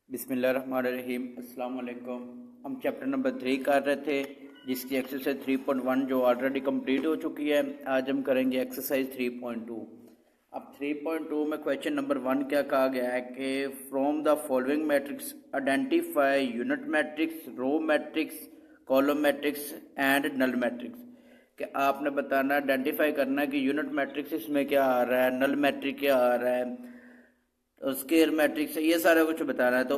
बिस्मिल्लाहिर्रहमानिर्रहीम। अस्सलाम वालेकुम। हम चैप्टर नंबर 3 कर रहे थे जिसकी एक्सरसाइज 3.1 जो ऑलरेडी कंप्लीट हो चुकी है। आज हम करेंगे एक्सरसाइज 3.2। अब 3.2 में क्वेश्चन नंबर 1 क्या कहा गया है कि from the following matrix identify unit matrix, row matrix, column matrix and null matrix. कि आपने बताना आइडेंटिफाई करना कि यूनिट मैट्रिक्स इसमें क्या आ रहा है, नल मैट्रिक क्या आ रहा है, स्केयर मैट्रिक्स, ये सारा कुछ बताना है। तो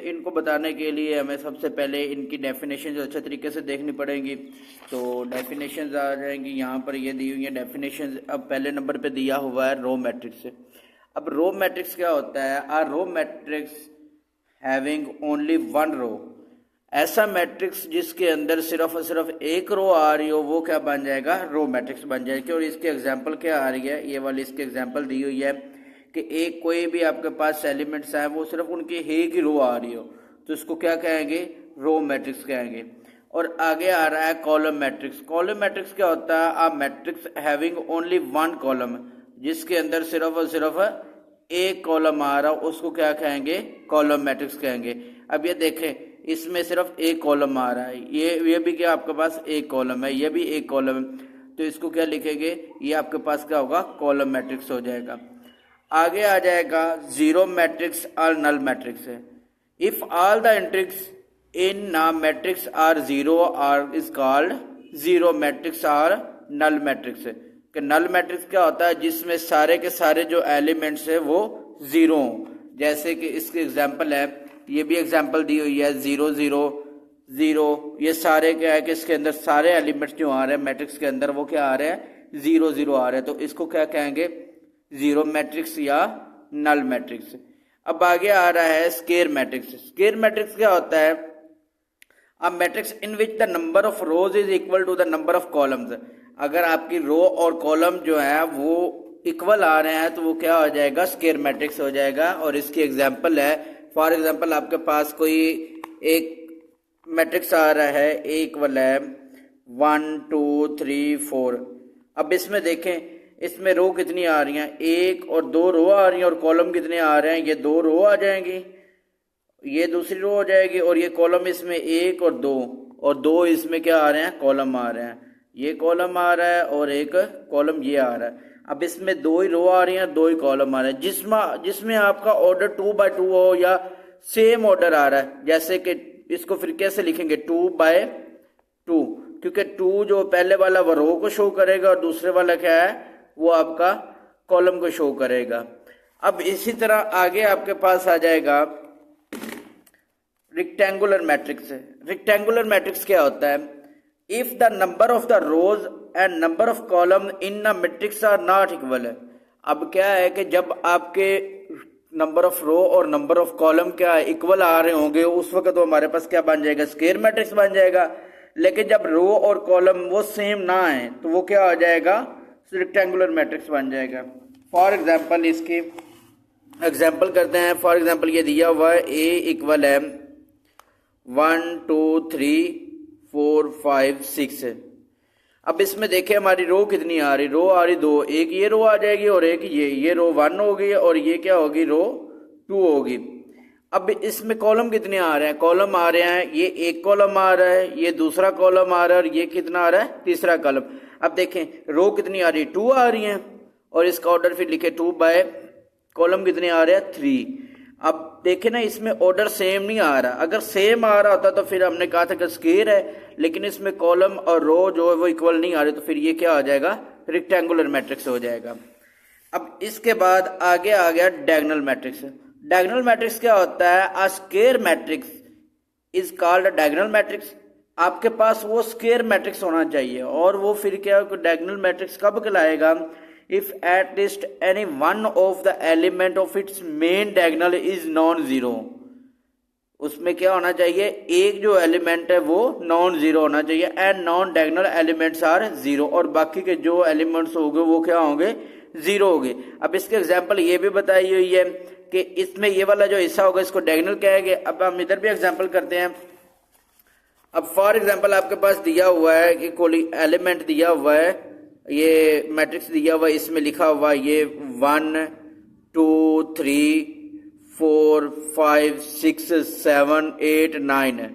इनको बताने के लिए हमें सबसे पहले इनकी डेफिनेशन जो अच्छे तरीके से देखनी पड़ेंगी। तो डेफिनेशंस आ जाएंगी यहाँ पर, ये दी हुई है डेफिनेशंस। अब पहले नंबर पे दिया हुआ है रो मैट्रिक्स। अब रो मैट्रिक्स क्या होता है? A row matrix having only one row, ऐसा मैट्रिक्स जिसके अंदर सिर्फ और सिर्फ एक रो आ रही हो वो क्या बन जाएगा? रो मैट्रिक्स बन जाएगी। और इसकी एग्जांपल क्या आ रही है? ये वाली इसकी एग्जांपल दी हुई है कि एक कोई भी आपके पास एलिमेंट्स है वो सिर्फ उनकी एक ही रो आ रही हो तो इसको क्या कहेंगे? रो मैट्रिक्स कहेंगे। और आगे आ रहा है कॉलम मैट्रिक्स। कॉलम मैट्रिक्स क्या होता है? A matrix having only one column, जिसके अंदर सिर्फ और सिर्फ एक कॉलम आ रहा हो उसको क्या कहेंगे? कॉलम मैट्रिक्स कहेंगे। अब ये देखें, इसमें सिर्फ एक कॉलम आ रहा है, ये भी क्या आपके पास एक कॉलम है, ये भी एक कॉलम है, तो इसको क्या लिखेंगे? ये आपके पास क्या होगा? कॉलम मैट्रिक्स हो जाएगा। आगे आ जाएगा जीरो मैट्रिक्स और नल मैट्रिक्स है। If all the entries in matrix are zero are is called zero matrix और नल मैट्रिक्स है। कि नल मैट्रिक्स क्या होता है? जिसमें सारे के सारे जो एलिमेंट्स है वो जीरो हों। जैसे कि इसकी एग्जांपल है, ये भी एग्जांपल दी हुई है, 0 0 0। ये सारे क्या है कि इसके अंदर सारे एलिमेंट्स जो आ रहे हैं मैट्रिक्स के अंदर वो क्या आ रहे हैं? 0 0 आ रहे हैं। तो इसको क्या कहेंगे? जीरो मैट्रिक्स या नल मैट्रिक्स। अब आगे आ रहा है स्केयर मैट्रिक्स। स्केयर मैट्रिक्स क्या होता है? A matrix in which the number of rows is equal to the number of columns. अगर आपकी रो और कॉलम जो है वो इक्वल आ रहे हैं तो वो क्या हो जाएगा? स्केयर मैट्रिक्स हो जाएगा। और इसकी एग्जांपल है, फॉर एग्जांपल आपके पास कोई एक मैट्रिक्स आ रहा है, ए इक्वल है 1 2 3 4। अब इसमें देखें, इसमें रो कितनी आ रही हैं? एक और दो रो आ रही हैं। और कॉलम कितने आ रहे हैं? ये दो रो आ जाएंगी, ये दूसरी रो हो जाएगी, और ये कॉलम इसमें एक और दो इसमें क्या आ रहे हैं? कॉलम आ रहे हैं। ये कॉलम आ रहा है और एक कॉलम ये आ रहा है। अब इसमें दो ही रो आ रही हैं, दो ही कॉलम आ रहे हैं। जिसमें आपका ऑर्डर 2 by 2 हो या सेम ऑर्डर आ रहा है। जैसे कि इसको फिर कैसे लिखेंगे? 2 by 2, क्योंकि 2 जो पहले वाला वो रो को शो करेगा और दूसरे वाला क्या है? वो आपका कॉलम को शो करेगा। अब इसी तरह आगे आपके पास आ जाएगा रेक्टेंगुलर मैट्रिक्स। रेक्टेंगुलर मैट्रिक्स क्या होता है? If the number of the rows and number of column in a matrix are not equal. अब क्या है कि जब आपके नंबर ऑफ रो और नंबर ऑफ कॉलम क्या इक्वल आ रहे होंगे उस वक्त तो हमारे पास क्या बन जाएगा? स्केयर मैट्रिक्स बन जाएगा। लेकिन जब रो और कॉलम वो सेम ना है तो वो क्या हो जाएगा? रेक्टेंगुलर मैट्रिक्स बन जाएगा। फॉर एग्जांपल इसकी एग्जांपल करते हैं। फॉर एग्जांपल ये दिया हुआ है, ए इक्वल है 1 2 3 4 5 6। अब इसमें देखें हमारी रो कितनी आ रही? रो आ रही दो, एक ये रो आ जाएगी और एक ये रो 1 होगी और ये क्या होगी? रो 2 होगी। अब इसमें कॉलम कितने आ रहे हैं? कॉलम आ रहे हैं, ये एक कॉलम आ रहा है, ये दूसरा कॉलम आ रहा है और ये कितना आ रहा है? तीसरा कॉलम। अब देखें रो कितनी आ रही? 2 आ रही हैं और इसका ऑर्डर फिर लिखे 2 by कॉलम कितने आ रहे हैं? 3। अब देखें ना, इसमें ऑर्डर सेम नहीं आ रहा। अगर सेम आ रहा होता तो फिर हमने कहा था कि स्केयर है, लेकिन इसमें कॉलम और रो जो है वो इक्वल नहीं आ रहे तो फिर ये क्या हो जाएगा? रेक्टेंगुलर मैट्रिक्स हो जाएगा। अब इसके बाद आगे आ गया डायगोनल मैट्रिक्स। डायगोनल मैट्रिक्स क्या होता है? अ square matrix is called a diagonal matrix. आपके पास वो स्क्वायर मैट्रिक्स होना चाहिए। और वो फिर क्या डायगोनल मैट्रिक्स कब कहलाएगा? If at least any one of the element of its main diagonal is non zero. उसमें क्या होना चाहिए? एक जो एलिमेंट है वो नॉन जीरो होना चाहिए। And non diagonal elements are zero, और बाकी के जो एलिमेंट्स होंगे वो क्या होंगे? जीरो होंगे। अब इसके एग्जांपल ये भी बताई हुई है कि इसमें ये वाला जो हिस्सा होगा इसको डायगोनल कहेंगे। अब हम इधर भी एग्जांपल करते हैं। अब फॉर एग्जांपल आपके पास दिया हुआ है कि कोई एलिमेंट दिया हुआ है, ये मैट्रिक्स दिया हुआ है, इसमें लिखा हुआ है ये 1 2 3 4 5 6 7 8 9 है।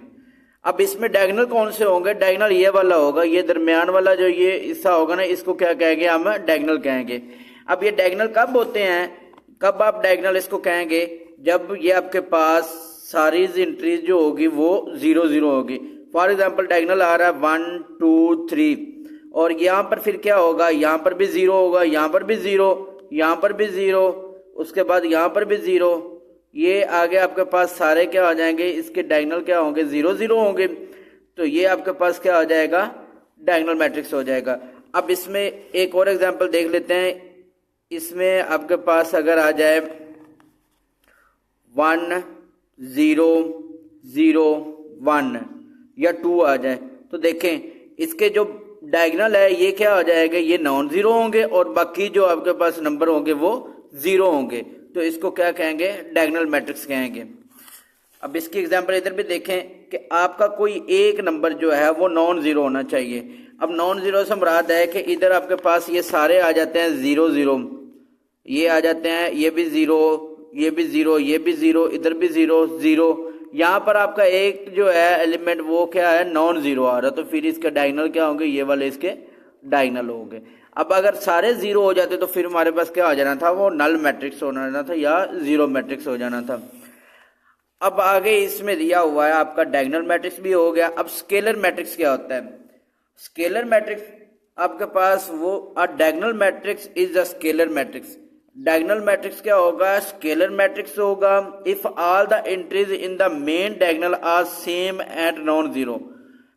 अब इसमें डायगोनल कौन से होंगे? डायगोनल ये वाला होगा, ये दरमियान वाला जो ये हिस्सा होगा ना, इसको क्या कहेंगे हम? डायगोनल कहेंगे। अब ये डायगोनल कब होते हैं, कब आप डायगोनल इसको कहेंगे? जब ये आपके पास सारी एंट्रीज जो होगी वो 0 0 होगी। फॉर एग्जांपल डायगोनल आ रहा है 1 2 3 और यहाँ पर फिर क्या होगा? यहाँ पर भी 0 होगा, यहाँ पर भी 0, यहाँ पर भी 0, उसके बाद यहाँ पर भी 0, ये आगे आपके पास सारे क्या हो जाएंगे? इसके डायगोनल क्या होंगे? 0 0 होंगे। तो ये आपके पास क्या हो जाएगा? डायगोनल मैट्रिक्स हो जाएगा। अब इसमें एक और एग्जांपल देख लेते हैं। इसमें आपके पास अगर आ जाए 1 0 0 1 या 2 आ जाए, तो देखें इसके जो डायगोनल है ये क्या हो जाएगा? ये नॉन जीरो होंगे और बाकी जो आपके पास नंबर होंगे वो 0 होंगे। तो इसको क्या कहेंगे? डायगोनल मैट्रिक्स कहेंगे। अब इसकी एग्जांपल इधर भी देखें कि आपका कोई एक नंबर जो है वो नॉन जीरो होना चाहिए। अब नॉन जीरो से मुराद है कि इधर आपके पास ये सारे आ जाते हैं 0 0, ये आ जाते हैं, ये भी 0, ये भी 0, ये भी 0, इधर भी 0 0। यहाँ पर आपका एक जो है एलिमेंट वो क्या है? नॉन जीरो आ रहा है। तो फिर इसके डायगोनल क्या होंगे? ये वाले इसके डायगोनल होंगे। अब अगर सारे 0 हो जाते तो फिर हमारे पास क्या हो जाना था? वो नल मैट्रिक्स हो जाना था या 0 मैट्रिक्स हो जाना था। अब आगे इसमें दिया हुआ है आपका डायगोनल मैट्रिक्स भी हो गया। अब स्केलर मैट्रिक्स क्या होता है? स्केलर मैट्रिक्स आपके पास वो diagonal matrix is a scalar matrix. Diagonal matrix क्या होगा? स्केलर मैट्रिक्स होगा if all the entries in the main diagonal are same and non zero.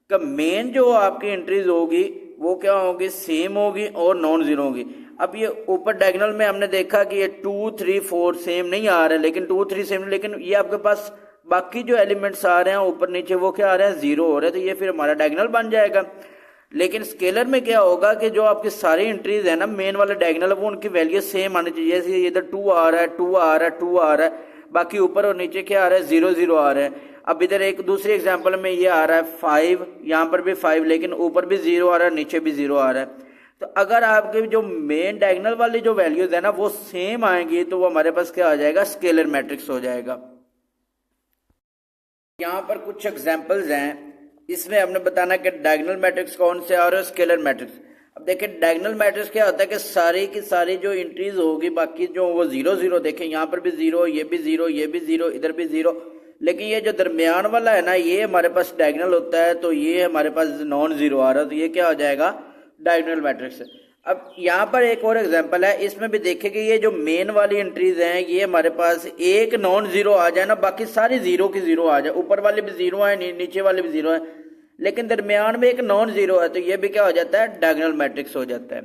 का मेन जो आपकी एंट्रीज होगी वो क्या होगी? सेम होगी और नॉन जीरो होगी। अब ये ऊपर डायगोनल में हमने देखा कि ये 2 3 4 सेम नहीं आ रहे, लेकिन 2 3 सेम, लेकिन ये आपके पास बाकी जो एलिमेंट्स आ रहे हैं ऊपर नीचे वो क्या आ रहे हैं? 0 हो रहे हैं। तो ये फिर हमारा डायगोनल बन जाएगा। लेकिन स्केलर में क्या होगा कि जो आपकी सारी एंट्रीज है ना मेन वाले डायगोनल, वो उनकी वैल्यू सेम आनी चाहिए। जैसे इधर 2 आ रहा है, 2 आ रहा है, 2 आ रहा है, बाकी ऊपर और नीचे क्या आ रहा है? 0 0 आ रहे हैं। अब इधर एक दूसरी एग्जांपल में ये आ रहा है 5, यहाँ पर भी 5, लेकिन ऊपर भी 0 आ रहा है, नीचे भी 0 आ रहा है। तो अगर आपके जो मेन डायगोनल वाली जो वैल्यूज है ना वो सेम आएंगी तो वो हमारे पास क्या आ जाएगा? स्केलर मैट्रिक्स हो जाएगा। यहाँ पर कुछ एग्जांपल्स हैं, इसमें हमने बताना कि डायगोनल मैट्रिक्स कौन से और स्केलर मैट्रिक्स। अब देखिए डायगोनल मैट्रिक्स क्या होता है कि सारी की सारी जो एंट्रीज होगी बाकी जो वो 0 0, देखें यहाँ पर भी 0, ये भी 0, ये भी 0, इधर भी 0, लेकिन ये जो दरमियान वाला है ना ये हमारे पास डायगोनल होता है। तो ये हमारे पास नॉन जीरो आ रहा है, तो ये क्या हो जाएगा? Diagonal matrix. अब यहाँ पर एक और एग्जांपल है, इसमें भी देखें कि ये जो मेन वाली एंट्रीज हैं ये हमारे पास एक नॉन जीरो आ जाए ना, बाकी सारी 0 की 0 आ जाए, ऊपर वाले भी 0 है, नीचे वाले भी 0 है, लेकिन दरमियान में एक नॉन जीरो है, तो ये भी क्या हो जाता है? डायगोनल मैट्रिक्स हो जाता है।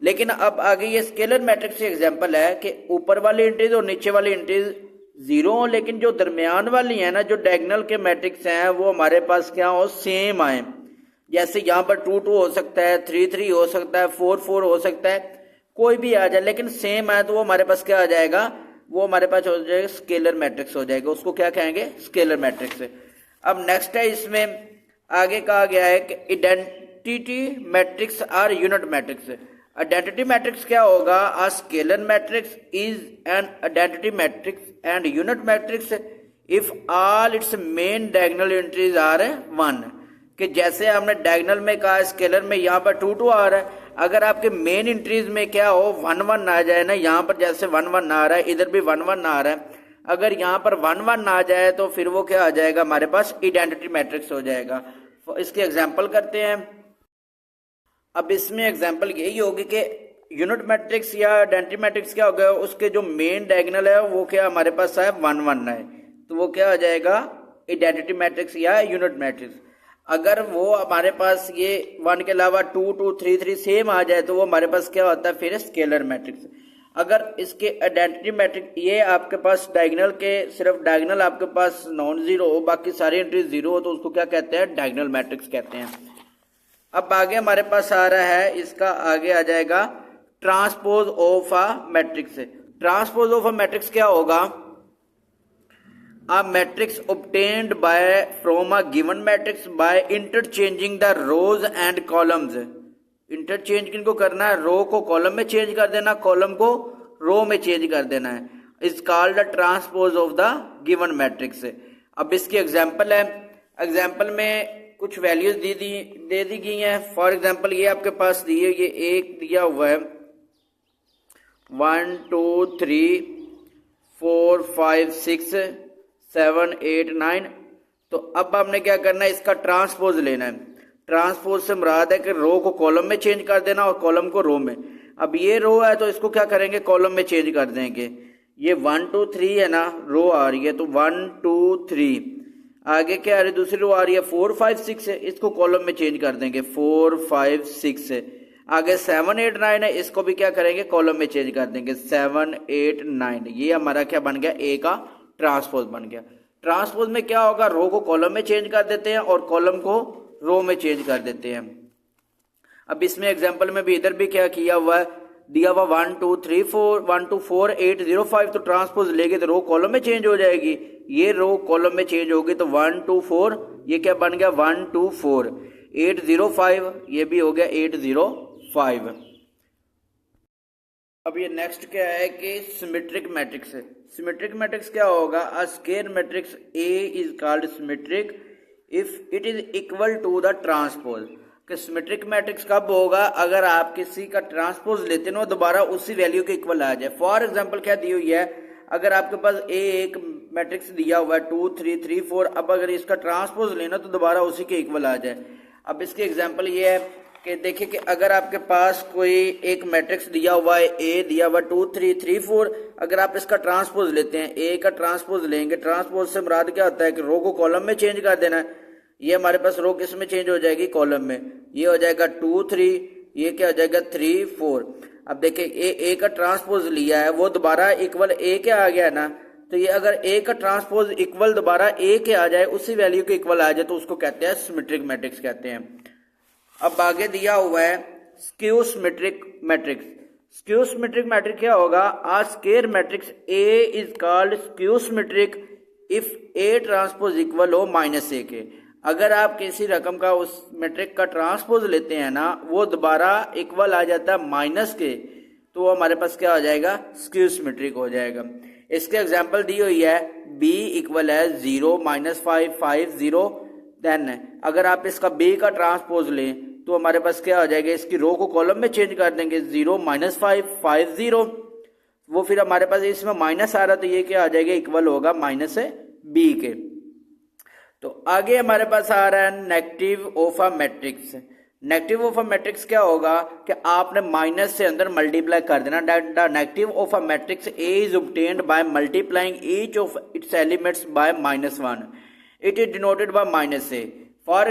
लेकिन अब आगे ये स्केलर मैट्रिक्स एग्जांपल है कि ऊपर वाली एंट्रीज और नीचे वाली एंट्रीज 0 हो, लेकिन जो दरमियान वाली है ना जो डायगोनल के मैट्रिक्स हैं वो हमारे पास क्या हो? सेम आए। जैसे यहाँ पर 2 2 हो सकता है, 3 3 हो सकता है, 4 4 हो सकता है, कोई भी आ जाए लेकिन सेम आए तो वो हमारे पास क्या आ जाएगा? वो हमारे पास हो जाएगा स्केलर मैट्रिक्स हो जाएगा। उसको क्या कहेंगे? Scalar matrix. अब नेक्स्ट है, इसमें आगे कहा गया है कि identity matrix or unit matrix. Identity matrix क्या होगा? A scalar matrix is an identity matrix and unit matrix if all its main diagonal entries are 1। कि जैसे हमने डायगोनल में कहा स्केलर में यहाँ पर 2 2 आ रहा है, अगर आपके मेन एंट्रीज में क्या हो 1 1 आ जाए ना, यहाँ पर जैसे 1 1 आ रहा है, इधर भी 1 1 आ रहा है, अगर यहाँ पर 1 1 आ जाए तो फिर वो क्या आ जाएगा? हमारे पास आइडेंटिटी मैट्रिक्स हो जाएगा। इसके एग्जांपल करते हैं। अब इसमें एग्जांपल यही होगी कि यूनिट मैट्रिक्स या आइडेंटिटी मैट्रिक्स क्या होगा? उसके जो मेन डायगोनल है वो क्या हमारे पास है? 1 1 है, तो वो क्या आ जाएगा? आइडेंटिटी मैट्रिक्स या यूनिट मैट्रिक्स। अगर वो हमारे पास ये 1 के अलावा 2 2 3 3 सेम आ जाए तो वो हमारे पास क्या होता है? फिर स्केलर मैट्रिक्स। अगर इसके आइडेंटिटी मैट्रिक्स ये आपके पास डायगोनल के सिर्फ डायगोनल आपके पास नॉन जीरो हो, बाकी सारी एंट्रीज 0 हो, तो उसको क्या कहते हैं? डायगोनल मैट्रिक्स कहते हैं। अब आगे हमारे पास आ रहा है, इसका आगे आ जाएगा transpose of a matrix. Transpose of a matrix क्या होगा? A matrix obtained from a given matrix by interchanging the rows and columns। Interchange किनको करना है? रो को कॉलम में चेंज कर देना, कॉलम को रो में चेंज कर देना है। Is called the transpose of the given matrix. अब इसकी एग्जांपल है, एग्जांपल में कुछ वैल्यूज दे दी गई हैं। फॉर एग्जांपल ये आपके पास दी है, ये एक दिया हुआ है 1 2 3 4 5 6 7 8 9। तो अब हमने क्या करना है, इसका ट्रांसपोज लेना है। ट्रांसपोज से मुराद है कि रो को कॉलम में चेंज कर देना और कॉलम को रो में। अब ये रो है तो इसको क्या करेंगे, कॉलम में चेंज कर देंगे। ये 1 2 3 है ना, रो आ रही है तो 1 2 3। आगे क्या आ रही है, दूसरी रो आ रही है 4 5 6 है, इसको कॉलम में चेंज कर देंगे 4 5 6 है। आगे 7 8 9 है, इसको भी क्या करेंगे, कॉलम में चेंज कर देंगे 7 8 9। ये हमारा क्या बन गया, ए का ट्रांसपोज बन गया। ट्रांसपोज में क्या होगा, रो को कॉलम में चेंज कर देते हैं और कॉलम को रो में चेंज कर देते हैं। अब इसमें एग्जांपल में भी इधर भी क्या किया हुआ है, दिया हुआ 1 2 3 4 1 2 4 8 0 5। तो ट्रांसपोज लेंगे तो रो कॉलम में चेंज हो जाएगी, ये रो कॉलम में चेंज होगी तो 1 2 4 ये क्या बन गया 1 2 4। 8 0 5 ये भी हो गया 8 0 5। अब ये नेक्स्ट क्या है कि सिमेट्रिक मैट्रिक्स है। सिमेट्रिक मैट्रिक्स क्या होगा, a square matrix A is called symmetric if it is equal to the transpose. कि सिमेट्रिक मैट्रिक्स कब होगा, अगर आप किसी का ट्रांसपोज लेते हो दोबारा उसी वैल्यू के इक्वल आ जाए। फॉर एग्जांपल क्या दी हुई है, अगर आपके पास ए एक मैट्रिक्स दिया हुआ है 2 3 3 4, अब अगर इसका ट्रांसपोज लेना तो दोबारा उसी के इक्वल आ जाए। अब इसकी एग्जांपल ये है कि देखिए कि अगर आपके पास कोई एक मैट्रिक्स दिया हुआ है, ए दिया हुआ 2 3 3 4, अगर आप इसका ट्रांसपोज लेते हैं, ए का ट्रांसपोज लेंगे, ट्रांसपोज से मुराद क्या होता है कि रो को कॉलम में चेंज कर देना है। ये हमारे पास रो किस में चेंज हो जाएगी, कॉलम में। ये हो जाएगा 2 3, ये क्या हो जाएगा 3 4। अब देखिए ए का ट्रांसपोज लिया है, वो दोबारा इक्वल ए के आ गया ना, तो ये अगर ए का ट्रांसपोज इक्वल दोबारा ए के आ जाए, उसी वैल्यू के इक्वल आ जाए, तो उसको कहते हैं सिमेट्रिक मैट्रिक्स कहते हैं। अब आगे दिया हुआ है skew symmetric matrix. Skew symmetric matrix क्या होगा, a square matrix A is called skew symmetric if A transpose equal हो माइनस ए के। अगर आप किसी रकम का उस मैट्रिक का ट्रांसपोज लेते हैं ना, वो दोबारा इक्वल आ जाता है माइनस के, तो वो हमारे पास क्या हो जाएगा, स्क्यू सिमेट्रिक हो जाएगा। इसके एग्जांपल दी हुई है b इक्वल है 0 -5 5 0। देन अगर आप इसका b का ट्रांसपोज लें तो हमारे पास क्या हो जाएगा, इसकी रो को कॉलम में चेंज कर देंगे 0 -5 5 0। वो फिर हमारे पास इसमें माइनस आ रहा तो ये क्या आ जाएगा, इक्वल होगा माइनस b के। तो आगे हमारे पास आ रहा है negative of a matrix. Negative of a matrix क्या होगा कि आपने माइनस से अंदर मल्टीप्लाई कर देना। The negative of a matrix A is obtained by multiplying each of its elements bye -1। It is denoted by -a। For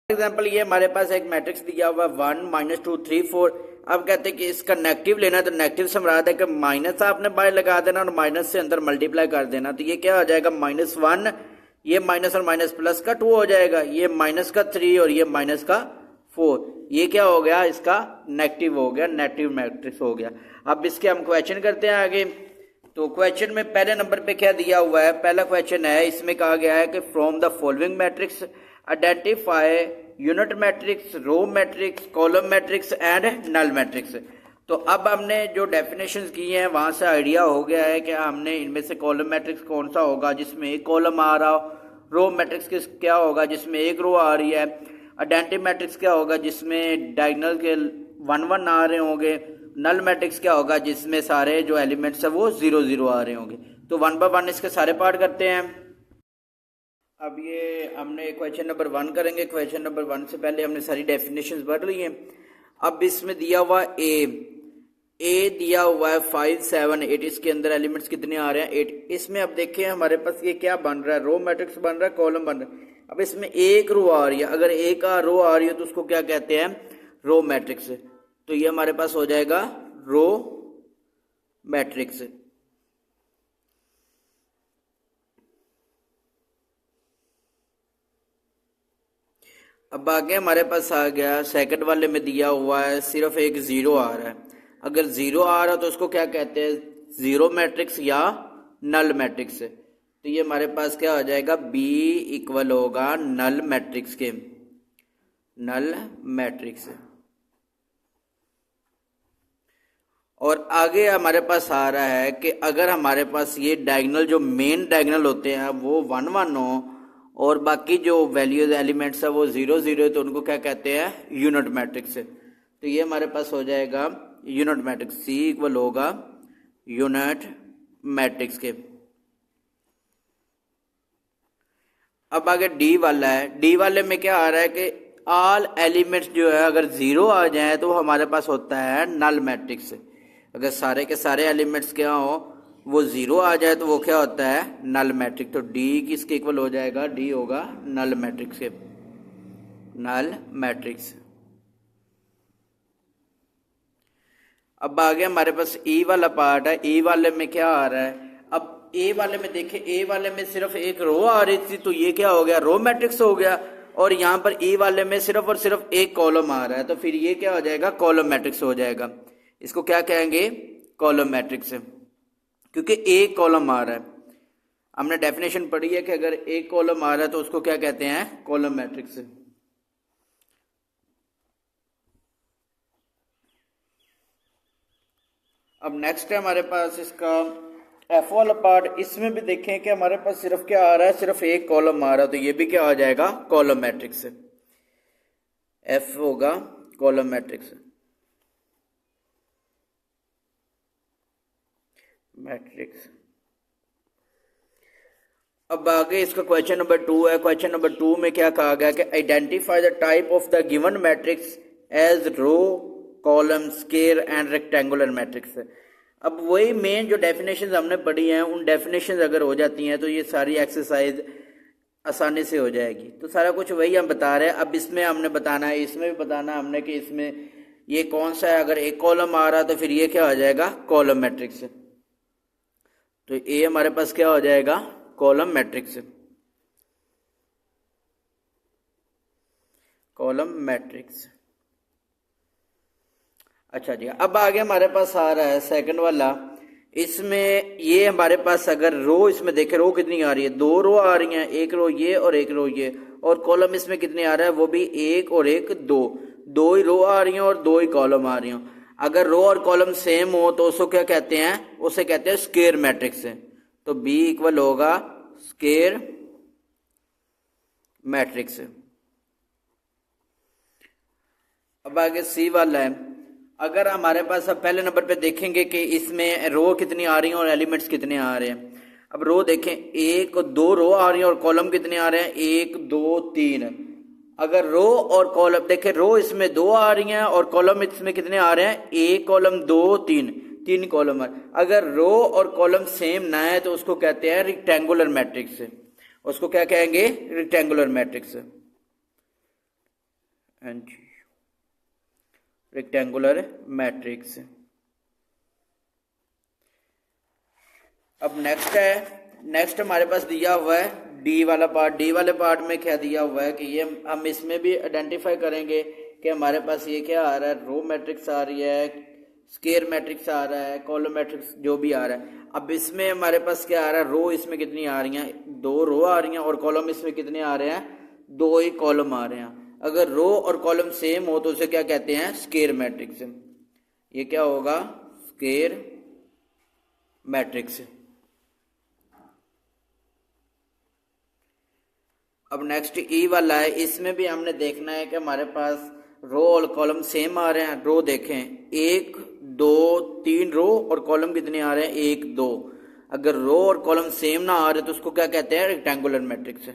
example ये हमारे पास एक मैट्रिक्स दिया हुआ 1 -2 3 4। अब कहते हैं कि इसका नेगेटिव लेना है, तो नेगेटिव से मुराद है कि माइनस आपने बाय लगा देना और माइनस से अंदर मल्टीप्लाई कर देना। तो ये क्या हो जाएगा, -1, ये माइनस और माइनस प्लस का 2 हो जाएगा, ये माइनस का 3 और ये माइनस का 4। ये क्या हो गया, इसका नेगेटिव हो गया, नेगेटिव मैट्रिक्स हो गया। अब इसके हम क्वेश्चन करते हैं आगे। तो क्वेश्चन में पहले नंबर पे क्या दिया हुआ है, पहला क्वेश्चन है, इसमें कहा गया है कि from the following matrix identify unit matrix, row matrix, column matrix and null matrix. तो अब हमने जो डेफिनेशंस की हैं वहां से आइडिया हो गया है कि हमने इनमें से कॉलम मैट्रिक्स कौन सा होगा जिसमें एक कॉलम आ रहा हो, रो मैट्रिक्स क्या होगा जिसमें एक रो आ रही है, आइडेंटिटी मैट्रिक्स क्या होगा जिसमें डायगोनल के 1 1 आ रहे होंगे, नल मैट्रिक्स क्या होगा जिसमें सारे जो एलिमेंट्स है वो 0 0 आ रहे होंगे। तो 1 बाय 1 इसके सारे पार्ट करते हैं। अब ये हमने क्वेश्चन नंबर 1 करेंगे। क्वेश्चन नंबर 1 से पहले हमने सारी डेफिनेशंस पढ़ ली हैं। अब इसमें दिया हुआ ए दिया हुआ है 5 7 8, इसके अंदर एलिमेंट्स कितने आ रहे हैं 8। इसमें अब देखें हमारे पास ये क्या बन रहा है, रो मैट्रिक्स बन रहा है, कॉलम बन रहा है। अब इसमें एक रो आ रही है, अगर एक रो आ रही है तो उसको क्या कहते हैं, रो मैट्रिक्स। तो ये हमारे पास हो जाएगा रो मैट्रिक्स। अब आगे हमारे पास आ गया सेकंड वाले में दिया हुआ है सिर्फ एक 0 आ रहा है। अगर 0 आ रहा है तो उसको क्या कहते हैं, जीरो मैट्रिक्स या नल मैट्रिक्स। तो ये हमारे पास क्या हो जाएगा, B इक्वल होगा नल मैट्रिक्स के, नल मैट्रिक्स। और आगे हमारे पास आ रहा है कि अगर हमारे पास ये डायगोनल जो मेन डायगोनल होते हैं वो 1 1 हो और बाकी जो वैल्यूज एलिमेंट्स है वो 0 0 है, तो उनको क्या कहते हैं, यूनिट मैट्रिक्स। तो ये हमारे पास हो जाएगा यूनिट मैट्रिक्स, सी इक्वल होगा यूनिट मैट्रिक्स के। अब आगे डी वाला है, डी वाले में क्या आ रहा है कि ऑल एलिमेंट्स जो है अगर 0 आ जाए तो हमारे पास होता है नल मैट्रिक्स। अगर सारे के सारे एलिमेंट्स क्या हो वो 0 आ जाए तो वो क्या होता है, नल मैट्रिक्स। तो डी किसके इक्वल हो जाएगा, डी होगा नल मैट्रिक्स के, नल मैट्रिक्स। अब आगे हमारे पास ई वाला पार्ट है, ई वाले में क्या आ रहा है, अब ए वाले में देखें, ए वाले में सिर्फ एक रो आ रही थी तो ये क्या हो गया, रो मैट्रिक्स हो गया। और यहाँ पर ई वाले में सिर्फ और सिर्फ एक कॉलम आ रहा है तो फिर ये क्या हो जाएगा, कॉलम मैट्रिक्स हो जाएगा। इसको क्या कहेंगे, कॉलम मैट्रिक्स, क्योंकि एक कॉलम आ रहा है। हमने डेफिनेशन पढ़ी है कि अगर एक कॉलम आ रहा है तो उसको क्या कहते हैं, कॉलम मैट्रिक्स। अब नेक्स्ट है हमारे पास इसका एफ वाला पार्ट। इसमें भी देखें कि हमारे पास सिर्फ क्या आ रहा है, सिर्फ एक कॉलम आ रहा है तो ये भी क्या आ जाएगा, कॉलम मैट्रिक्स। एफ होगा कॉलम मैट्रिक्स, मैट्रिक्स। अब आगे इसका क्वेश्चन नंबर 2 है। क्वेश्चन नंबर 2 में क्या कहा गया कि identify the type of the given matrix as row, column, square and rectangular matrix. अब वही मेन जो डेफिनेशंस हमने पढ़ी हैं उन डेफिनेशंस अगर हो जाती हैं तो ये सारी एक्सरसाइज आसानी से हो जाएगी। तो सारा कुछ वही हम बता रहे हैं। अब इसमें हमने बताना है, इसमें भी बताना है हमने कि इसमें ये कौन सा है। अगर एक कॉलम आ रहा है तो फिर ये क्या हो जाएगा, कॉलम मैट्रिक्स। तो ये हमारे पास क्या हो जाएगा, कॉलम मैट्रिक्स, कॉलम मैट्रिक्स। अच्छा जी, अब आगे हमारे पास आ रहा है सेकंड वाला। इसमें ये हमारे पास अगर रो, इसमें देखें रो कितनी आ रही है, 2 रो आ रही हैं, एक रो ये और एक रो ये। और कॉलम इसमें कितने आ रहा है, वो भी एक और एक 2, 2 ही रो आ रही हैं और 2 ही कॉलम आ रही हैं। अगर रो और कॉलम सेम हो तो उसको क्या कहते हैं, उसे कहते हैं स्क्वायर मैट्रिक्स। तो बी इक्वल होगा स्क्वायर मैट्रिक्स। अब आगे सी वाला है। अगर हमारे पास अब पहले नंबर पे देखेंगे कि इसमें रो कितनी आ रही हैं और एलिमेंट्स कितने आ रहे हैं। अब रो देखें, 1 2 रो आ रही हैं और कॉलम कितने आ रहे हैं, 1 2 3। अगर रो और कॉलम देखें, रो इसमें 2 आ रही हैं और कॉलम इसमें कितने आ रहे हैं, 1 कॉलम 2 3, 3 कॉलम। अगर रो और कॉलम सेम ना है तो उसको कहते हैं रेक्टेंगुलर मैट्रिक्स। उसको क्या कहेंगे, रेक्टेंगुलर मैट्रिक्स, रेक्टेंगुलर मैट्रिक्स। अब नेक्स्ट है, नेक्स्ट हमारे पास दिया हुआ है डी वाला पार्ट। डी वाले पार्ट में क्या दिया हुआ है कि ये हम इसमें भी आइडेंटिफाई करेंगे कि हमारे पास ये क्या आ रहा है, रो मैट्रिक्स आ रही है, स्क्वायर मैट्रिक्स आ रहा है, कॉलम मैट्रिक्स जो भी आ रहा है। अब इसमें हमारे पास क्या आ रहा है, रो इसमें कितनी आ रही हैं, 2 रो आ रही हैं और कॉलम इसमें कितने आ रहे हैं, 2 ही कॉलम आ रहे हैं। अगर रो और कॉलम सेम हो तो उसे क्या कहते हैं, स्क्वायर मैट्रिक्स। ये क्या होगा, स्क्वायर मैट्रिक्स। अब नेक्स्ट ई वाला है। इसमें भी हमने देखना है कि हमारे पास रो और कॉलम सेम आ रहे हैं। रो देखें, 1 2 3 रो और कॉलम कितने आ रहे हैं, 1 2। अगर रो और कॉलम सेम ना आ रहे तो उसको क्या कहते हैं, रेक्टेंगुलर मैट्रिक्स।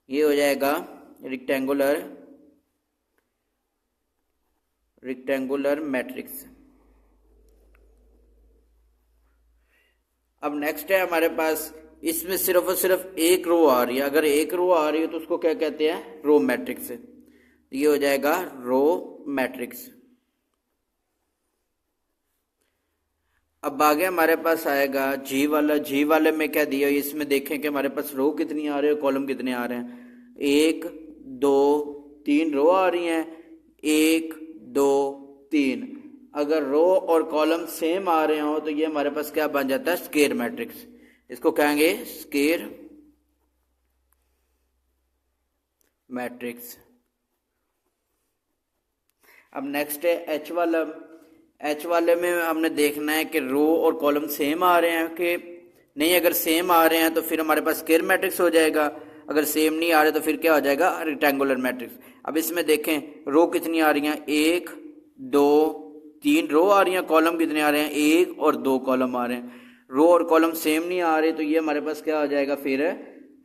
ये हो जाएगा रेक्टेंगुलर, रेक्टेंगुलर मैट्रिक्स। अब नेक्स्ट है हमारे पास, इसमें सिर्फ और सिर्फ एक रो आ रही है। अगर एक रो आ रही है तो उसको क्या कहते हैं, रो मैट्रिक्स। ये हो जाएगा रो मैट्रिक्स। अब आगे हमारे पास आएगा जी वाला। जी वाले में क्या दिया, इसमें देखें कि हमारे पास रो कितनी आ रही है, कॉलम कितने आ रहे हैं, 1 2 3 रो आ रही हैं, 1 2 3। अगर रो और कॉलम सेम आ रहे हो तो ये हमारे पास क्या बन जाता है, स्क्वायर मैट्रिक्स। इसको कहेंगे स्क्वायर मैट्रिक्स। अब नेक्स्ट है एच वाला। एच वाले में हमने देखना है कि रो और कॉलम सेम आ रहे हैं कि नहीं। अगर सेम आ रहे हैं तो फिर हमारे पास स्क्वायर मैट्रिक्स हो जाएगा, अगर सेम नहीं आ रहे तो फिर क्या हो जाएगा, रेक्टेंगुलर मैट्रिक्स। अब इसमें देखें रो कितनी आ रही हैं, 1 2 3 रो आ रही हैं, कॉलम कितने आ रहे हैं, 1 और 2 कॉलम आ रहे हैं। रो और कॉलम सेम नहीं आ रहे तो ये हमारे पास क्या हो जाएगा फिर,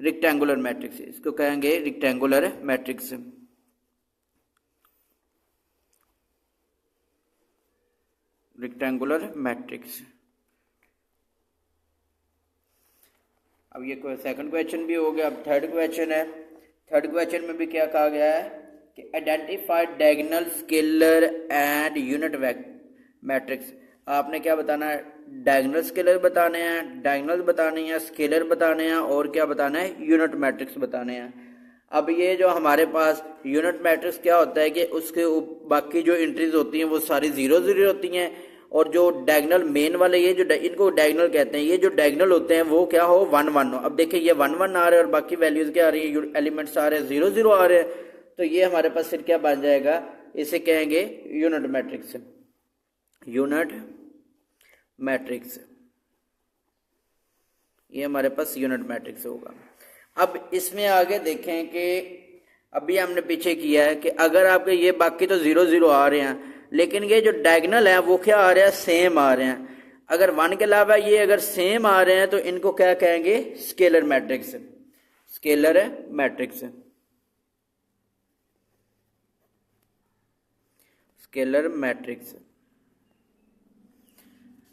रेक्टेंगुलर मैट्रिक्स। इसको कहेंगे रेक्टेंगुलर मैट्रिक्स। Rectangular matrix. अब ये सेकंड क्वेश्चन भी हो गया। अब थर्ड क्वेश्चन है। थर्ड क्वेश्चन में भी क्या कहा गया है कि identify diagonal, scalar and unit matrix. आपने क्या बताना है, डायगोनल स्केलर बताने हैं, डायगोनल बताने हैं, स्केलर बताने हैं और क्या बताना है, यूनिट मैट्रिक्स बताने हैं। अब ये जो हमारे पास यूनिट मैट्रिक्स क्या होता है कि उसके बाकी जो एंट्रीज होती हैं वो सारी 0 0 होती हैं, और जो डायगोनल मेन वाले ये जो इनको डायगोनल कहते हैं, ये जो डायगोनल होते हैं वो क्या हो, 1 1 हो। अब देखिए ये 1 1 आ रहे हैं और बाकी वैल्यूज क्या आ रही है, एलिमेंट्स आ रहे हैं 0 0 आ रहे हैं, तो ये हमारे पास फिर क्या बन जाएगा, इसे कहेंगे यूनिट मैट्रिक्स। यूनिट मैट्रिक्स, ये हमारे पास यूनिट मैट्रिक्स होगा। अब इसमें आगे देखें कि अभी हमने पीछे किया है कि अगर आपके ये बाकी तो 0 0 आ रहे हैं, लेकिन ये जो डायगोनल है वो क्या आ रहा है, सेम आ रहे हैं। अगर 1 के अलावा ये अगर सेम आ रहे हैं तो इनको क्या कहेंगे, scalar matrix. Scalar matrix, scalar matrix.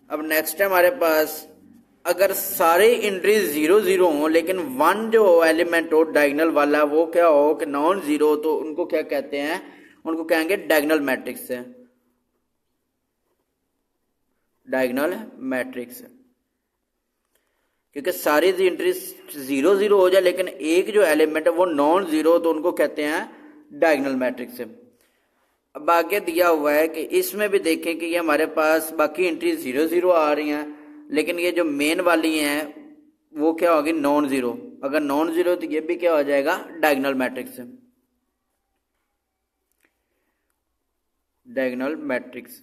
अब नेक्स्ट है हमारे पास, अगर सारे एंट्रीज 0 0 हो लेकिन 1 जो एलिमेंट हो डायगोनल वाला वो क्या हो कि नॉन जीरो, तो उनको क्या कहते हैं, उनको कहेंगे डायगोनल मैट्रिक्स है। डायगोनल मैट्रिक्स, क्योंकि सारी एंट्रीज 0 0 हो जाए लेकिन एक जो एलिमेंट है वो नॉन जीरो, तो उनको कहते हैं डायगोनल मैट्रिक्स। अब आगे दिया हुआ है कि इसमें भी देखें कि ये हमारे पास बाकी एंट्रीज 0 0 आ रही हैं, लेकिन ये जो मेन वाली हैं वो क्या होगी, नॉन जीरो। अगर नॉन जीरो तो ये भी क्या हो जाएगा, डायगोनल मैट्रिक्स। Diagonal matrix.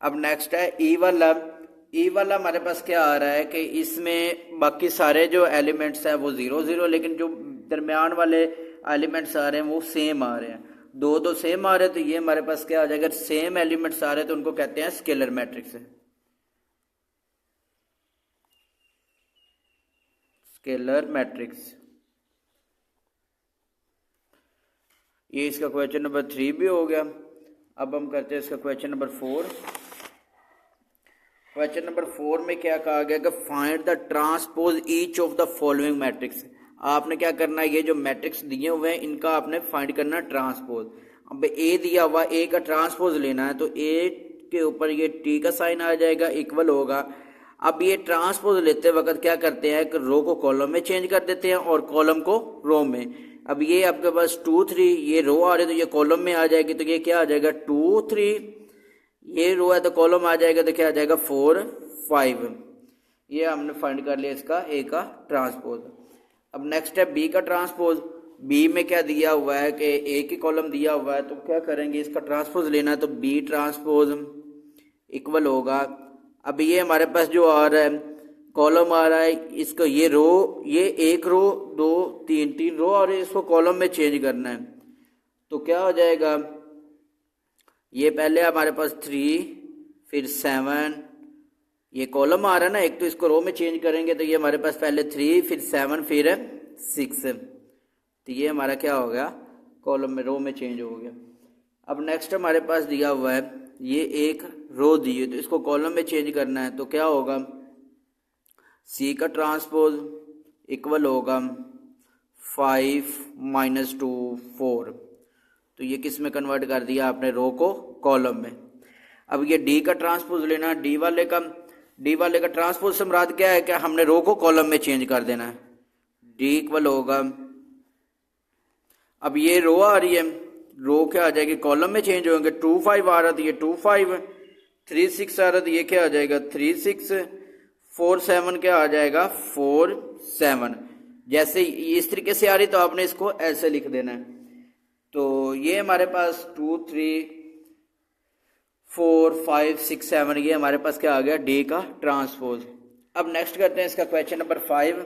अब नेक्स्ट है ई वाला। ई वाला हमारे पास क्या आ रहा है कि इसमें बाकी सारे जो एलिमेंट्स हैं वो 0 0, लेकिन जो दरमियान वाले एलिमेंट्स आ रहे हैं वो सेम आ रहे हैं, 2 2 सेम आ रहे हैं, तो ये हमारे पास क्या आ जाएगा, सेम एलिमेंट्स आ रहे हैं तो उनको कहते हैं स्केलर मैट्रिक्स। Scalar matrix. ये इसका क्वेश्चन नंबर 3 भी हो गया। अब हम करते हैं इसका क्वेश्चन नंबर 4। क्वेश्चन नंबर 4 में क्या कहा गया कि find the transpose each of the following matrix. आपने क्या करना है, ये जो मैट्रिक्स दिए हुए हैं इनका आपने फाइंड करना ट्रांसपोज। अब ए दिया हुआ, ए का ट्रांसपोज लेना है तो ए के ऊपर ये टी का साइन आ जाएगा, इक्वल होगा। अब ये ट्रांसपोज लेते वक्त क्या करते हैं कि रो को कॉलम में चेंज कर देते हैं और कॉलम को रो में। अब ये आपके पास 2 3, ये रो आ रही है तो ये कॉलम में आ जाएगी, तो ये क्या आ जाएगा 2 3, ये रो है तो कॉलम आ जाएगा तो क्या आ जाएगा 4 5। ये हमने फाइंड कर लिया इसका ए का ट्रांसपोज। अब नेक्स्ट है बी का ट्रांसपोज। बी में क्या दिया हुआ है कि ए की कॉलम दिया हुआ है, तो क्या करेंगे, इसका ट्रांसपोज लेना है तो बी ट्रांसपोज इक्वल होगा। अब ये हमारे पास जो आ रहा है कॉलम आ रहा है, इसको ये रो, ये 1 रो 2 3 3 रो और इसको कॉलम में चेंज करना है, तो क्या हो जाएगा, ये पहले हमारे पास 3 फिर 7, ये कॉलम आ रहा है ना एक, तो इसको रो में चेंज करेंगे तो ये हमारे पास पहले 3 फिर 7 फिर 6, तो ये हमारा क्या हो गया, कॉलम में रो में चेंज हो गया। अब नेक्स्ट हमारे पास दिया हुआ है ये एक रो दी है तो इसको कॉलम में चेंज करना है, तो क्या होगा, सी का ट्रांसपोज इक्वल होगा 5 - 2 4, तो ये किस में कन्वर्ट कर दिया आपने, रो को कॉलम में। अब ये डी का ट्रांसपोज लेना, डी वाले का ट्रांसपोज से मुराद क्या है कि हमने रो को कॉलम में चेंज कर देना है, डी इक्वल होगा, अब ये रो आ रही है, रो क्या आ जाएगी, कॉलम में चेंज होंगे, 2 5 आ रहा था ये 2 5, 3 6 आ रहा था ये क्या आ जाएगा 3 6, 4 7 क्या आ जाएगा 4 7। जैसे इस तरीके से आ रही तो आपने इसको ऐसे लिख देना है, तो ये हमारे पास 2 3 4 5 6 7 ये हमारे पास क्या आ गया डी का ट्रांसपोज। अब नेक्स्ट करते हैं इसका क्वेश्चन नंबर 5।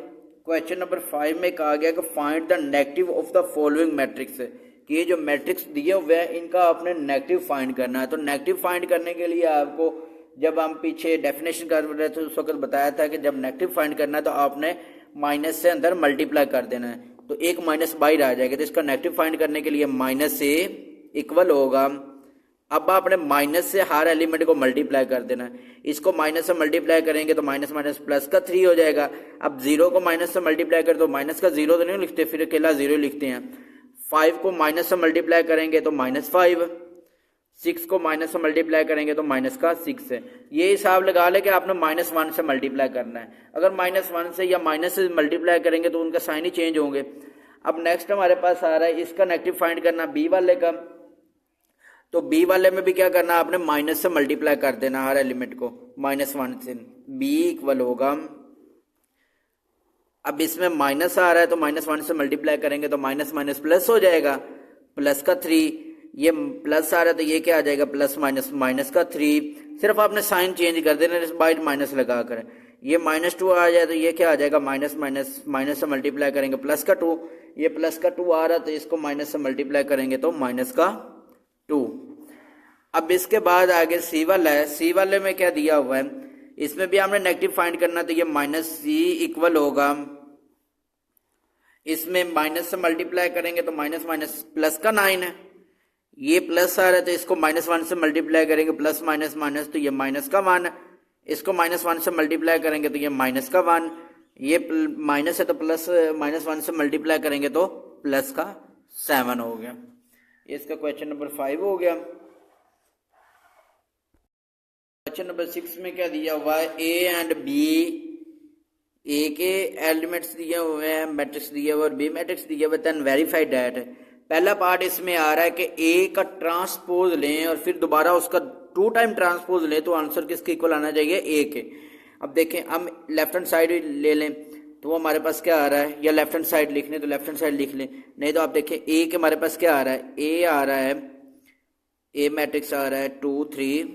क्वेश्चन नंबर 5 में कहा गया कि find the negative of the following matrix, कि ये जो मैट्रिक्स दिए हुए हैं इनका आपने नेगेटिव फाइंड करना है। तो नेगेटिव फाइंड करने के लिए आपको जब हम पीछे डेफिनेशन कर रहे थे उस वक्त बताया था कि जब नेगेटिव फाइंड करना है तो आपने माइनस से अंदर मल्टीप्लाई कर देना है, तो एक माइनस बाहर आ जाएगा। तो इसका नेगेटिव फाइंड करने के लिए माइनस से इक्वल होगा, अब आपने माइनस से हर एलिमेंट को मल्टीप्लाई कर देना है। इसको माइनस से मल्टीप्लाई करेंगे तो माइनस माइनस प्लस का 3 हो जाएगा। अब 0 को माइनस से मल्टीप्लाई कर तो माइनस का 0 तो नहीं लिखते, फिर अकेला 0 लिखते हैं। 5 को माइनस से मल्टीप्लाई करेंगे तो -5, 6 को माइनस से मल्टीप्लाई करेंगे तो माइनस का 6 है। ये हिसाब लगा ले कि आपने -1 से मल्टीप्लाई करना है। अगर -1 से या माइनस से मल्टीप्लाई करेंगे तो उनका साइन ही चेंज होंगे। अब नेक्स्ट हमारे पास आ रहा है इसका नेगेटिव फाइंड करना बी वाले का। तो बी वाले में भी क्या करना है, आपने माइनस से मल्टीप्लाई कर देना हर एलिमेंट को -1 से। बी इक्वल होगा, अब इसमें माइनस आ रहा है तो -1 से मल्टीप्लाई करेंगे तो माइनस माइनस प्लस हो जाएगा, प्लस का 3। ये प्लस आ रहा है तो ये क्या आ जाएगा प्लस माइनस माइनस का 3। सिर्फ आपने साइन चेंज कर देना, इस बाइट माइनस लगा कर। ये -2 आ जाए तो ये क्या आ जाएगा माइनस माइनस माइनस से मल्टीप्लाई करेंगे प्लस का 2। ये प्लस का 2 आ रहा है तो इसको माइनस से मल्टीप्लाई करेंगे तो माइनस का 2। अब इसके बाद आगे सी वाला है। सी वाले में क्या दिया हुआ है, इसमें भी हमने नेगेटिव फाइंड करना, तो ये -c इक्वल होगा, इसमें माइनस से मल्टीप्लाई करेंगे तो माइनस माइनस प्लस का 9 है। ये प्लस आ रहा है तो इसको -1 से मल्टीप्लाई करेंगे प्लस माइनस माइनस तो ये माइनस का 1 है। इसको -1 से मल्टीप्लाई करेंगे तो ये माइनस का 1। ये माइनस है तो प्लस -1 से मल्टीप्लाई करेंगे तो प्लस का 7 हो गया। इसका क्वेश्चन नंबर 5 हो गया। क्वेश्चन नंबर 6 में क्या दिया हुआ है, ए एंड बी, ए के एलिमेंट्स दिए हुए हैं, मैट्रिक्स दिए हुए और बी मैट्रिक्स दिए हुए, देन वेरीफाई दैट। पहला पार्ट इसमें आ रहा है कि ए का ट्रांसपोज लें और फिर दोबारा उसका 2 टाइम ट्रांसपोज लें तो आंसर किसके इक्वल आना चाहिए, ए के। अब देखें हम लेफ्ट हैंड साइड ले लें तो वो हमारे पास क्या आ रहा है, या लेफ्ट हैंड साइड लिख लें तो लेफ्ट हैंड साइड लिख लें, नहीं तो आप देखें ए के हमारे पास क्या आ रहा है, ए आ रहा है, ए मैट्रिक्स आ रहा है 2 3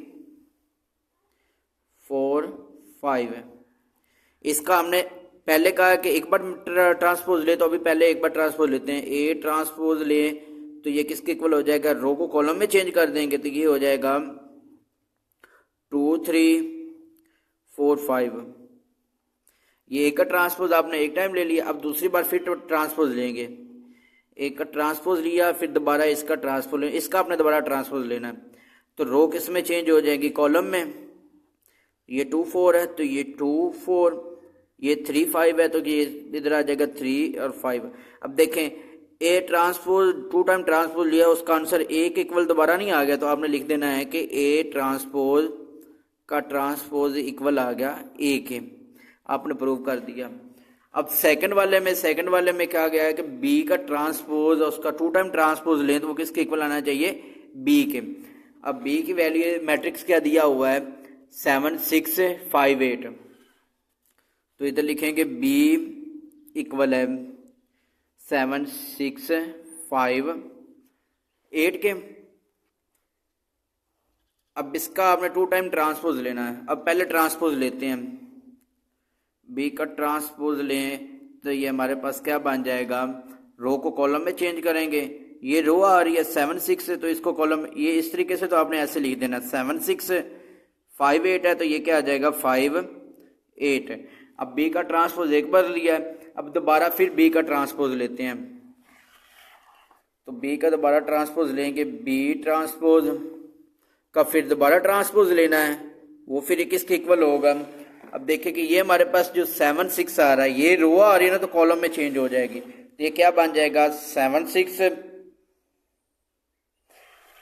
4 5 है। इसका हमने पहले कहा कि एक बार ट्रांसपोज ले, तो अभी पहले एक बार ट्रांसपोज लेते हैं। ए ट्रांसपोज ले तो ये किसके इक्वल हो जाएगा, रो को कॉलम में चेंज कर देंगे तो ये हो जाएगा 2 3 4 5। ये एक का ट्रांसपोज आपने एक टाइम ले लिया, अब दूसरी बार फिर ट्रांसपोज लेंगे। एक का ट्रांसपोज लिया फिर दोबारा इसका ट्रांसपोज लें, इसका आपने दोबारा ट्रांसपोज लेना है तो रो किस में चेंज हो जाएगी, कॉलम में। ये 2 4 है तो ये 2 4, ये 3 5 है तो ये इधर आ जाएगा 3 और 5। अब देखें ए ट्रांसपोज 2 टाइम ट्रांसपोज लिया, उसका आंसर ए के इक्वल दोबारा नहीं आ गया, तो आपने लिख देना है कि ए ट्रांसपोज का ट्रांसपोज इक्वल आ गया ए के, आपने प्रूव कर दिया। अब सेकंड वाले में क्या गया है कि बी का ट्रांसपोज और उसका 2 टाइम ट्रांसपोज लें तो वो किसके इक्वल आना चाहिए, बी के। अब बी की वैल्यू मैट्रिक्स क्या दिया हुआ है 7 6 5 8, तो इधर लिखेंगे बी इक्वल है 7 6 5 8 के। अब इसका आपने 2 टाइम ट्रांसपोज लेना है। अब पहले ट्रांसपोज लेते हैं, बी का ट्रांसपोज लें तो ये हमारे पास क्या बन जाएगा, रो को कॉलम में चेंज करेंगे। ये रो आ रही है 7 6 है तो इसको कॉलम, ये इस तरीके से तो आपने ऐसे लिख देना 7 6 5 8 है तो ये क्या आ जाएगा 5 8 है। अब बी का ट्रांसपोज एक बार लिया है, अब दोबारा फिर बी का ट्रांसपोज लेते हैं, तो बी का दोबारा ट्रांसपोज लेंगे, बी ट्रांसपोज का फिर दोबारा ट्रांसपोज लेना है, वो फिर किसके इक्वल होगा। अब देखिए कि ये हमारे पास जो 7 6 आ रहा है, ये रो आ रही है ना तो कॉलम में चेंज हो जाएगी, तो ये क्या बन जाएगा 7 6,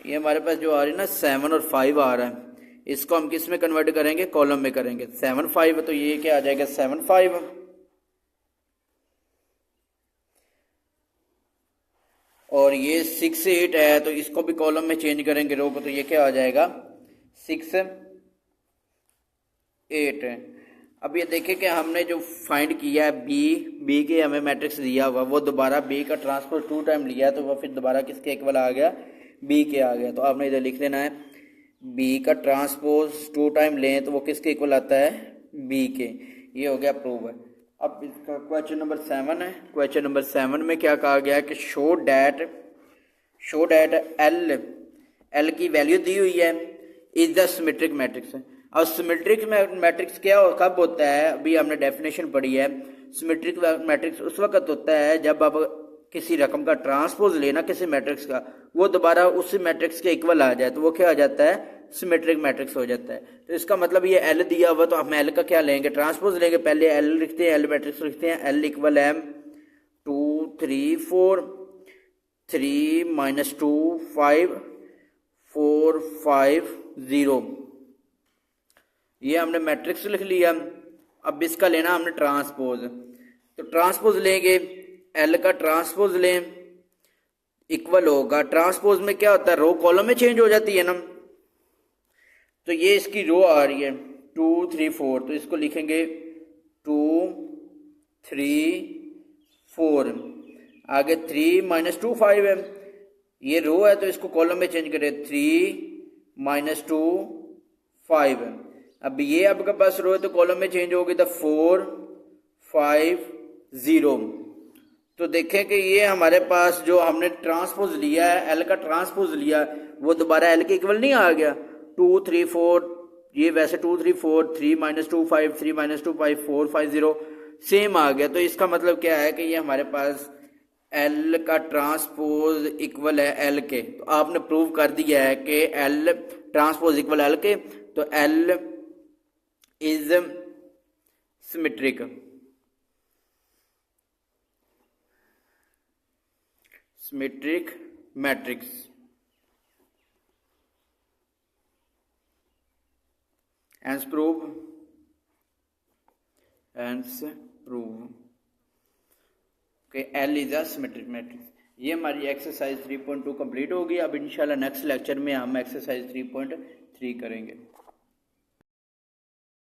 ये हमारे पास जो आ रही है ना 7 और 5 आ रहा है, इसको हम किस में कन्वर्ट करेंगे, कॉलम में करेंगे। 7 5 तो ये क्या आ जाएगा 7 5, और ये 6 8 है तो इसको भी कॉलम में चेंज करेंगे रो को, तो ये क्या आ जाएगा 6 8 है। अब ये देखें कि हमने जो फाइंड किया है बी के हमें मैट्रिक्स दिया हुआ, वो दोबारा बी का ट्रांसपोज 2 टाइम लिया, तो वह फिर दोबारा किसके इक्वल आ गया, बी के आ गया। तो आपने इधर लिख लेना है बी का ट्रांसपोज 2 टाइम लें तो वो किसके इक्वल आता है, बी के। ये हो गया प्रूव है। अब इसका क्वेश्चन नंबर 7 है। क्वेश्चन नंबर 7 में क्या कहा गया है कि शो डैट एल की वैल्यू दी हुई है इज द सिमेट्रिक मैट्रिक्स। अब सिमेट्रिक मैट्रिक्स क्या कब होता है, अभी हमने डेफिनेशन पढ़ी है। सिमेट्रिक मैट्रिक्स उस वक्त होता है जब आप किसी रकम का ट्रांसपोज लेना किसी मैट्रिक्स का, वो दोबारा उसी मैट्रिक्स के इक्वल आ जाए तो वो क्या हो जाता है, सिमेट्रिक मैट्रिक्स हो जाता है। तो इसका मतलब ये एल दिया हुआ तो हम एल का क्या लेंगे, ट्रांसपोज लेंगे। पहले एल लिखते हैं, एल मैट्रिक्स लिखते हैं, एल इक्वल एम 2 3 4 3 - 2 5 4 5 0। ये हमने मैट्रिक्स लिख लिया। अब इसका लेना हमने ट्रांसपोज, तो ट्रांसपोज लेंगे, एल का ट्रांसपोज लें, इक्वल होगा। ट्रांसपोज में क्या होता है, रो कॉलम में चेंज हो जाती है ना। तो ये इसकी रो आ रही है 2 3 4, तो इसको लिखेंगे 2 3 4। आगे 3 - 2 5 है, ये रो है तो इसको कॉलम में चेंज करें 3 - 2 5 है। अब ये आपके पास रो है तो कॉलम में चेंज होगी तो 4 5 0। तो देखें कि ये हमारे पास जो हमने ट्रांसपोज लिया है, एल का ट्रांसपोज लिया, वो दोबारा एल के इक्वल नहीं आ गया। 2 3 4, ये वैसे 2 3 4 3 - 2 5 3 - 2 5 4 5 0 सेम आ गया। तो इसका मतलब क्या है कि ये हमारे पास एल का ट्रांसपोज इक्वल है एल के। तो आपने प्रूव कर दिया है कि एल ट्रांसपोज इक्वल एल के, तो L is symmetric. Symmetric matrix. Hence prove कि L is a symmetric matrix. ये हमारी एक्सरसाइज 3.2 कंप्लीट होगी। अब इंशाल्लाह नेक्स्ट लेक्चर में हम एक्सरसाइज 3.3 करेंगे।